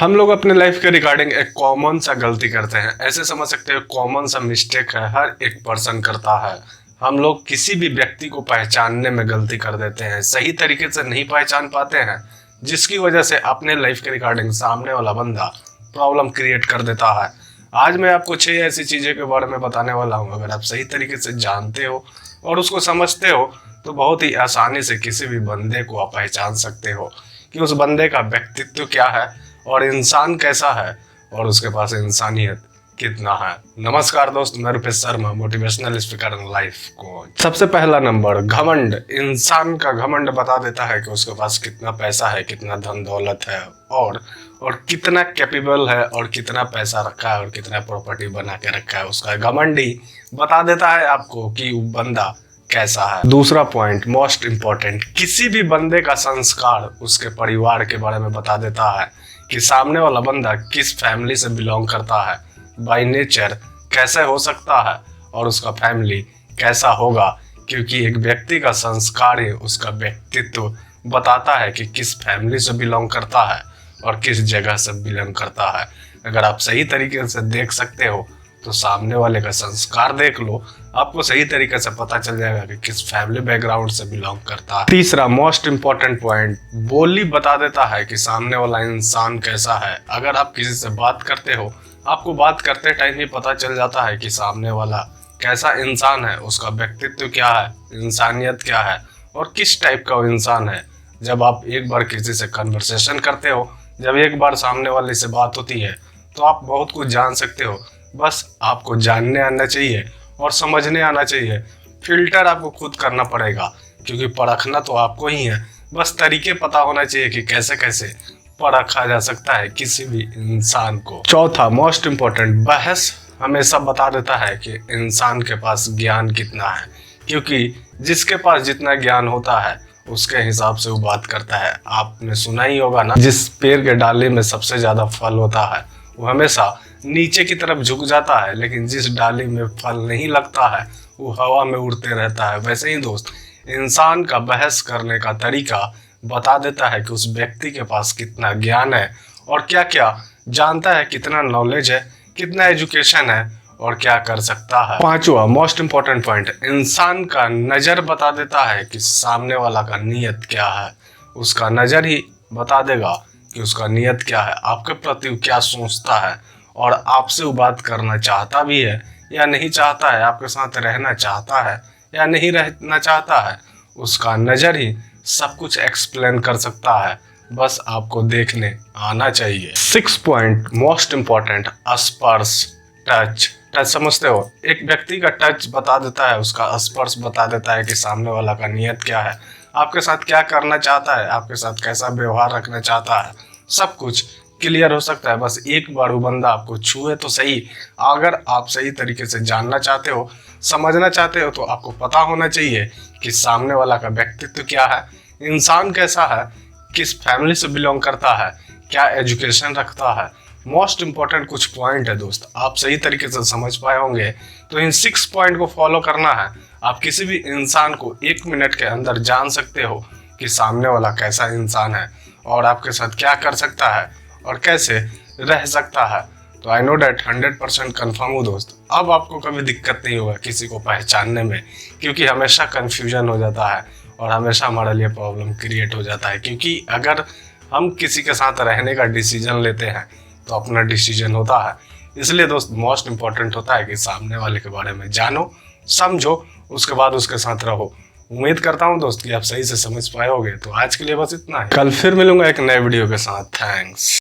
हम लोग अपने लाइफ के रिगार्डिंग एक कॉमन सा गलती करते हैं, ऐसे समझ सकते हैं कॉमन सा मिस्टेक है, हर एक पर्सन करता है। हम लोग किसी भी व्यक्ति को पहचानने में गलती कर देते हैं, सही तरीके से नहीं पहचान पाते हैं, जिसकी वजह से अपने लाइफ के रिगार्डिंग सामने वाला बंदा प्रॉब्लम क्रिएट कर देता है। आज मैं आपको 6 ऐसी चीज़ें के बारे में बताने वाला हूँ। अगर आप सही तरीके से जानते हो और उसको समझते हो तो बहुत ही आसानी से किसी भी बंदे को आप पहचान सकते हो कि उस बंदे का व्यक्तित्व क्या है और इंसान कैसा है और उसके पास इंसानियत कितना है। नमस्कार दोस्त, मैं Rupesh Sharma, motivational speaker and life coach. सबसे पहला नंबर, घमंड। इंसान का घमंड बता देता है कि उसके पास कितना पैसा है, कितना धन दौलत है और कितना कैपेबल है और कितना पैसा रखा है और कितना प्रॉपर्टी बना के रखा है। उसका घमंड ही बता देता है आपको कि वो बंदा कैसा है। दूसरा पॉइंट, मोस्ट इम्पोर्टेंट, किसी भी बंदे का संस्कार उसके परिवार के बारे में बता देता है कि सामने वाला बंदा किस फैमिली से बिलोंग करता है, बाय नेचर कैसे हो सकता है और उसका फैमिली कैसा होगा, क्योंकि एक व्यक्ति का संस्कार ही उसका व्यक्तित्व बताता है कि किस फैमिली से बिलोंग करता है और किस जगह से बिलोंग करता है। अगर आप सही तरीके से देख सकते हो तो सामने वाले का संस्कार देख लो, आपको सही तरीके से पता चल जाएगा कि किस फैमिली बैकग्राउंड से बिलोंग करता है। तीसरा मोस्ट इम्पोर्टेंट पॉइंट, बोली बता देता है कि सामने वाला इंसान कैसा है। अगर आप किसी से बात करते हो, आपको बात करते टाइम ही पता चल जाता है कि सामने वाला कैसा इंसान है, उसका व्यक्तित्व क्या है, इंसानियत क्या है और किस टाइप का वो इंसान है। जब आप एक बार किसी से कन्वर्सेशन करते हो, जब एक बार सामने वाले से बात होती है तो आप बहुत कुछ जान सकते हो। बस आपको जानने आना चाहिए और समझने आना चाहिए। फिल्टर आपको खुद करना पड़ेगा, क्योंकि परखना तो आपको ही है। बस तरीके पता होना चाहिए कि कैसे कैसे परखा जा सकता है किसी भी इंसान को। चौथा मोस्ट इम्पोर्टेंट, बहस हमेशा बता देता है कि इंसान के पास ज्ञान कितना है, क्योंकि जिसके पास जितना ज्ञान होता है उसके हिसाब से वो बात करता है। आपने सुना ही होगा ना, जिस पेड़ के डाली में सबसे ज्यादा फल होता है वो हमेशा नीचे की तरफ झुक जाता है, लेकिन जिस डाली में फल नहीं लगता है वो हवा में उड़ते रहता है। वैसे ही दोस्त, इंसान का बहस करने का तरीका बता देता है कि उस व्यक्ति के पास कितना ज्ञान है और क्या क्या जानता है, कितना नॉलेज है, कितना एजुकेशन है और क्या कर सकता है। पांचवा मोस्ट इम्पोर्टेंट पॉइंट, इंसान का नजर बता देता है कि सामने वाला का नीयत क्या है। उसका नजर ही बता देगा कि उसका नीयत क्या है, आपके प्रति क्या सोचता है और आपसे वो बात करना चाहता भी है या नहीं चाहता है, आपके साथ रहना चाहता है या नहीं रहना चाहता है। उसका नजर ही सब कुछ एक्सप्लेन कर सकता है, बस आपको देखने आना चाहिए। 6 पॉइंट मोस्ट इम्पोर्टेंट, स्पर्श, टच। टच समझते हो, एक व्यक्ति का टच बता देता है, उसका स्पर्श बता देता है कि सामने वाला का नीयत क्या है, आपके साथ क्या करना चाहता है, आपके साथ कैसा व्यवहार रखना चाहता है। सब कुछ क्लियर हो सकता है, बस एक बार वो बंदा आपको छुए तो सही। अगर आप सही तरीके से जानना चाहते हो, समझना चाहते हो, तो आपको पता होना चाहिए कि सामने वाला का व्यक्तित्व क्या है, इंसान कैसा है, किस फैमिली से बिलोंग करता है, क्या एजुकेशन रखता है। मोस्ट इम्पोर्टेंट कुछ पॉइंट है दोस्त, आप सही तरीके से समझ पाए होंगे तो इन 6 पॉइंट को फॉलो करना है। आप किसी भी इंसान को 1 मिनट के अंदर जान सकते हो कि सामने वाला कैसा इंसान है और आपके साथ क्या कर सकता है और कैसे रह सकता है। तो आई नो डैट 100% कन्फर्म हूँ दोस्त, अब आपको कभी दिक्कत नहीं होगा किसी को पहचानने में, क्योंकि हमेशा कन्फ्यूजन हो जाता है और हमेशा हमारे लिए प्रॉब्लम क्रिएट हो जाता है। क्योंकि अगर हम किसी के साथ रहने का डिसीजन लेते हैं तो अपना डिसीजन होता है। इसलिए दोस्त, मोस्ट इम्पोर्टेंट होता है कि सामने वाले के बारे में जानो, समझो, उसके बाद उसके साथ रहो। उम्मीद करता हूँ दोस्त कि आप सही से समझ पाए होगे। तो आज के लिए बस इतना है, कल फिर मिलूंगा एक नए वीडियो के साथ। थैंक्स।